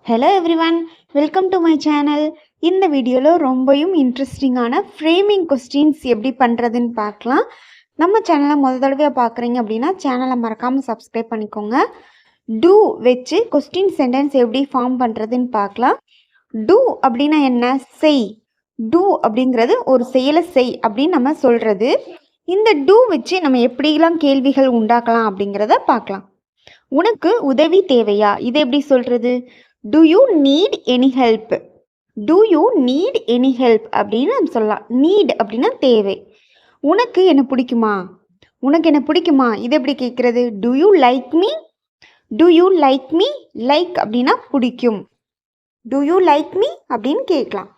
Hello everyone, welcome to my channel. இந்த வீடியோவில் ரொம்பவும் இன்ட்ரெஸ்டிங்கான ஃப்ரேமிங் கொஸ்டின்ஸ் எப்படி பண்ணுறதுன்னு பார்க்கலாம். நம்ம சேனலை முதல் தடவையாக பார்க்குறீங்க அப்படின்னா சேனலை மறக்காமல் சப்ஸ்கிரைப் பண்ணிக்கோங்க. டூ வச்சு கொஸ்டின் சென்டென்ஸ் எப்படி ஃபார்ம் பண்ணுறதுன்னு பார்க்கலாம். டூ அப்படின்னா என்ன? செய். டூ அப்படிங்கிறது ஒரு செயலை செய் அப்படின்னு நம்ம சொல்கிறது. இந்த டூ வச்சு நம்ம எப்படிலாம் கேள்விகள் உண்டாக்கலாம் அப்படிங்கிறத பார்க்கலாம். உனக்கு உதவி தேவையா? இதை எப்படி சொல்கிறது? Do you need any help? Do you need any help அப்படின்னு நம்ம சொல்லலாம். நீட் அப்படின்னா தேவை. உனக்கு என்ன பிடிக்குமா? உனக்கு என்ன பிடிக்குமா? இது எப்படி கேட்குறது? Do you like me? Do you like me? Like அப்படின்னா பிடிக்கும். Do you like me அப்படின்னு கேட்கலாம்.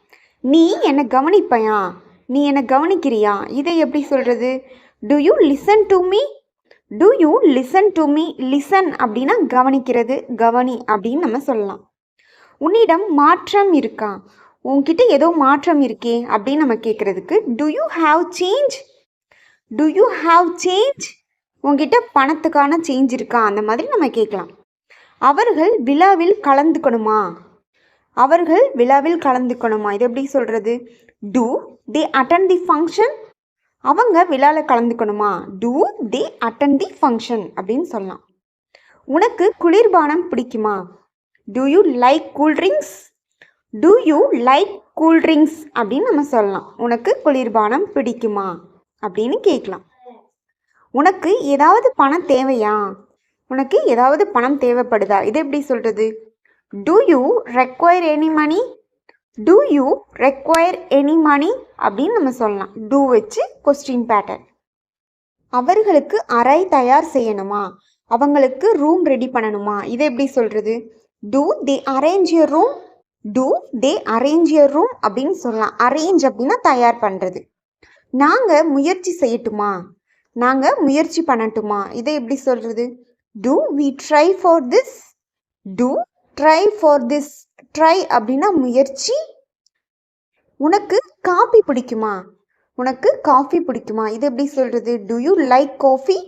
நீ என்னை கவனிப்பையா? நீ என்னை கவனிக்கிறியா? இதை எப்படி சொல்கிறது? Do you listen to me? Do you listen to me? Listen அப்படின்னா கவனிக்கிறது, கவனி அப்படின்னு நம்ம சொல்லலாம். உன்னிடம் மாற்றம் இருக்கா? உன்கிட்ட ஏதோ மாற்றம் இருக்கே அப்படின்னு நம்ம கேட்குறதுக்கு do you have change? Do you have change? உன்கிட்ட பணத்துக்கான சேஞ்ச் இருக்கா? அந்த மாதிரி நம்ம கேட்கலாம். அவர்கள் விழாவில் கலந்துக்கணுமா? அவர்கள் விழாவில் கலந்துக்கணுமா? இது எப்படி சொல்கிறது? Do they attend the function? அவங்க விழாவில் கலந்துக்கணுமா? Do they attend the function அப்படின்னு சொல்லலாம். உனக்கு குளிர்பானம் பிடிக்குமா? Do you like cool drinks? Do you like cool drinks அப்படின்னு நம்ம சொல்லலாம். உனக்கு குளிர்பானம் பிடிக்குமா அப்படின்னு கேட்கலாம். உனக்கு ஏதாவது பணம் தேவையா? உனக்கு ஏதாவது பணம் தேவைப்படுதா? இது எப்படி சொல்கிறது? Do you require any money? Do you require any money அப்படின்னு நம்ம சொல்லலாம். Do வச்சு கொஸ்டின் பேட்டர்ன். அவர்களுக்கு அறை தயார் செய்யணுமா? அவங்களுக்கு ரூம் ரெடி பண்ணணுமா? இதை எப்படி சொல்கிறது? Do they arrange your room? Do they arrange your room அப்படின்னு சொல்லலாம். அரேஞ்ச் அப்படின்னா தயார் பண்ணுறது. நாங்கள் முயற்சி செய்யட்டுமா? நாங்கள் முயற்சி பண்ணட்டுமா? இதை எப்படி சொல்கிறது? Do we try for this? Do try for this. Try அப்படின்னா முயற்சி. உனக்கு காஃபி பிடிக்குமா? உனக்கு காஃபி பிடிக்குமா? இது எப்படி சொல்கிறது? Do you like coffee?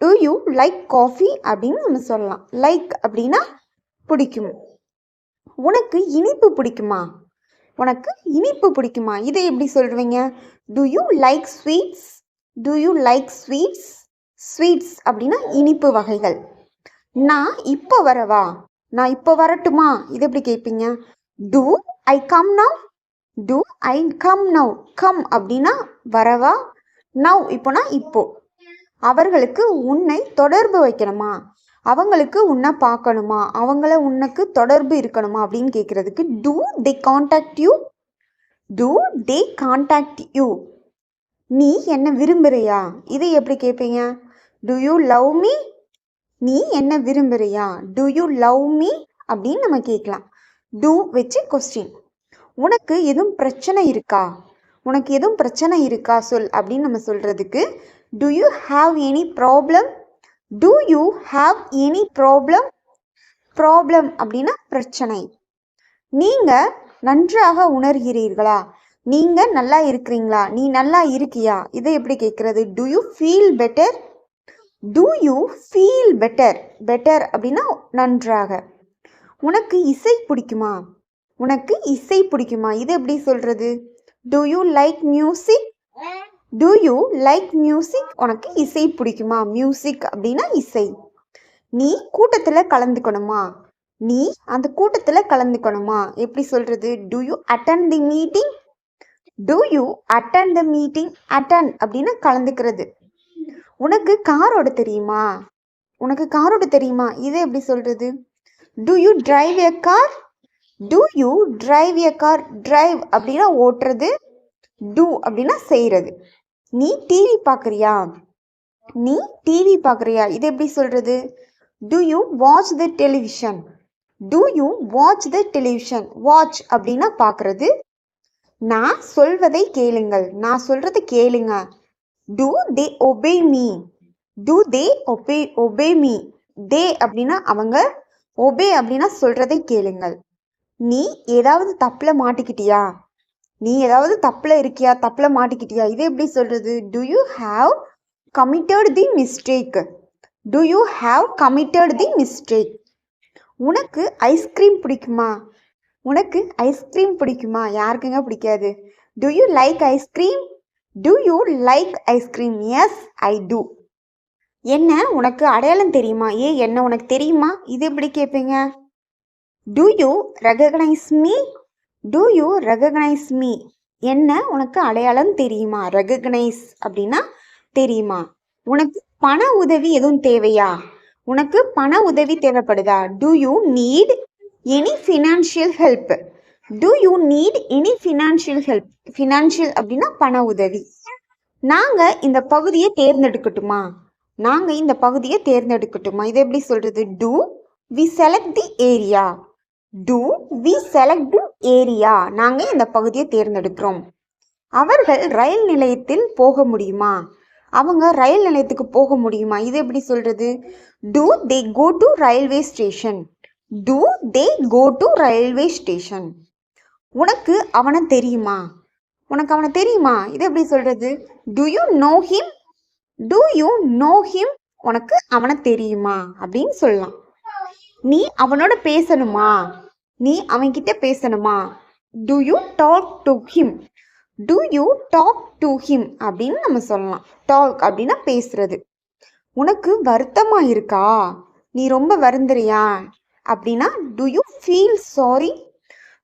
Do you like coffee அப்படின்னு நம்ம சொல்லலாம். லைக் அப்படின்னா பிடிக்கும். உனக்கு இனிப்பு பிடிக்குமா? உனக்கு இனிப்பு பிடிக்குமா? இதை எப்படி சொல்வீங்க? Do you like sweets? Do you like sweets? Sweets அப்படின்னா இனிப்பு வகைகள். நான் இப்போ வரவா? நான் இப்போ வரட்டுமா? இது எப்படி கேட்பீங்க? Do I come now? Do I come now? Come அப்படின்னா வரவா, நவ் இப்போனா இப்போ. அவர்களுக்கு உன்னை தொடர்பு வைக்கணுமா? அவங்களுக்கு உன்னை பார்க்கணுமா? அவங்கள உனக்கு தொடர்பு இருக்கணுமா அப்படின்னு கேட்குறதுக்கு do they contact you? Do they contact you? நீ என்ன விரும்புகிறியா? இதை எப்படி கேட்பீங்க? Do you love me? நீ என்ன விரும்புகிறியா? Do you love me அப்படின்னு நம்ம கேட்கலாம். Do வச்சு கொஸ்டின். உனக்கு எதுவும் பிரச்சனை இருக்கா? உனக்கு எதுவும் பிரச்சனை இருக்கா சொல் அப்படின்னு நம்ம சொல்கிறதுக்கு do you have any problem? Do you have any problem? Problem அப்படின்னா பிரச்சனை. நீங்கள் நன்றாக உணர்கிறீர்களா? நீங்கள் நல்லா இருக்கிறீங்களா? நீ நல்லா இருக்கியா? இதை எப்படி கேட்குறது? Do you feel better? Do you feel better? Better அப்படின்னா நன்றாக. உனக்கு இசை பிடிக்குமா? உனக்கு இசை பிடிக்குமா? இது எப்படி சொல்கிறது? Do you like music? Do you like music? உனக்கு இசை பிடிக்குமா? மியூசிக் அப்படின்னா இசை. நீ கூட்டத்தில் கலந்துக்கணுமா? நீ அந்த கூட்டத்தில் கலந்துக்கணுமா? எப்படி சொல்கிறது? Do you attend the meeting? Do you attend the meeting? attend அப்படின்னா கலந்துக்கிறது. உனக்கு கார் ஓட தெரியுமா? உனக்கு கார் ஓட தெரியுமா? இதை எப்படி சொல்கிறது? Do you drive a car? Do you drive a car? drive அப்படின்னா ஓட்டுறது, do அப்படின்னா செய்கிறது. நீ டிவி பார்க்குறியா? நீ டிவி பார்க்குறியா? இது எப்படி சொல்கிறது? Do you watch the television? Do you watch the television? watch அப்படின்னா பார்க்குறது. நான் சொல்வதை கேளுங்கள், நான் சொல்கிறத கேளுங்க. Do they obey me? Do they obey me? they அப்படின்னா அவங்க, obey அப்படின்னா சொல்கிறதை கேளுங்கள். நீ ஏதாவது தப்பில் மாட்டிக்கிட்டியா? நீ ஏதாவது தப்பில் இருக்கியா? தப்பில் மாட்டிக்கிட்டியா? இதை எப்படி சொல்கிறது? Do you have committed the mistake? Do you have committed the mistake? உனக்கு ஐஸ்கிரீம் பிடிக்குமா? உனக்கு ஐஸ்கிரீம் பிடிக்குமா? யாருக்குங்க பிடிக்காது? Do you like ice cream? Do you like ice cream? Yes, I do. என்ன உனக்கு அடையாளம் தெரியுமா? என்ன உனக்கு தெரியுமா? இது எப்படி கேட்பீங்க? To you recognise me? To you recognise me? என்ன உனக்கு அடையாளம் தெரியுமா? ரெகக்னைஸ் அப்படின்னா தெரியுமா? உனக்கு பண உதவி எதுவும் தேவையா? உனக்கு பண உதவி தேவைப்படுதா? To you need any financial help? To you need any financial help? Financial அப்படின்னா பண உதவி. நாங்கள் இந்த பகுதியை தேர்ந்தெடுக்கட்டுமா? நாங்கள் இந்த பகுதியை தேர்ந்தெடுக்கட்டுமா? இது எப்படி சொல்கிறது? Do we select the area? Do we select the area? நாங்கள் இந்த பகுதியை தேர்ந்தெடுக்கிறோம். அவர்கள் ரயில் நிலையத்தில் போக முடியுமா? அவங்க ரயில் நிலையத்துக்கு போக முடியுமா? இது எப்படி சொல்கிறது? Do they go to railway station? Do they go to railway station? உனக்கு அவனை தெரியுமா? உனக்கு அவனை தெரியுமா? இது எப்படி சொல்கிறது? Do you know him? Do you know him? உனக்கு அவனை தெரியுமா அப்படின்னு சொல்லலாம். நீ அவனோட பேசணுமா? நீ அவன்கிட்ட பேசணுமா? Do you talk to him? Do you talk to him அப்படின்னு நம்ம சொல்லலாம். டாக் அப்படின்னா பேசுறது. உனக்கு வருத்தமாக இருக்கா? நீ ரொம்ப வருந்துறியா அப்படின்னா to you feel sorry?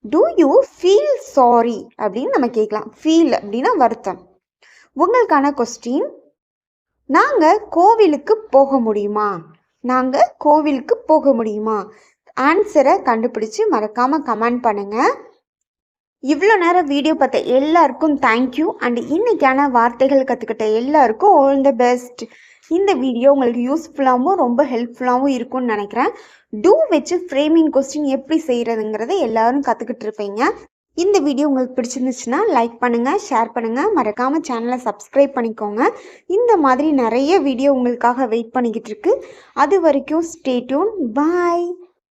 To you feel sorry அப்படின்னு நம்ம கேட்கலாம். ஃபீல் அப்படின்னா வருத்தம். உங்களுக்கான கொஸ்டின், நாங்கள் கோவிலுக்கு போக முடியுமா? நாங்கள் கோவிலுக்கு போக முடியுமா? ஆன்சரை கண்டுபிடிச்சு மறக்காமல் கமெண்ட் பண்ணுங்கள். இவ்வளோ நேரம் வீடியோ பார்த்த எல்லாருக்கும் தேங்க்யூ. அண்ட் இன்னைக்கான வார்த்தைகள் கற்றுக்கிட்ட எல்லாருக்கும் ஆல் த பெஸ்ட். இந்த வீடியோ உங்களுக்கு யூஸ்ஃபுல்லாகவும் ரொம்ப ஹெல்ப்ஃபுல்லாகவும் இருக்கும்னு நினைக்கிறேன். டூ வச்சு ஃப்ரேமிங் கொஸ்டின் எப்படி செய்கிறதுங்கிறத எல்லாரும் கற்றுக்கிட்டு இருப்பீங்க. இந்த வீடியோ உங்களுக்கு பிடிச்சிருந்துச்சுன்னா லைக் பண்ணுங்கள், ஷேர் பண்ணுங்கள், மறக்காமல் சேனலை சப்ஸ்கிரைப் பண்ணிக்கோங்க. இந்த மாதிரி நிறைய வீடியோ உங்களுக்காக வெயிட் பண்ணிக்கிட்டு இருக்கு. அது வரைக்கும் ஸ்டே டியூன். பாய்.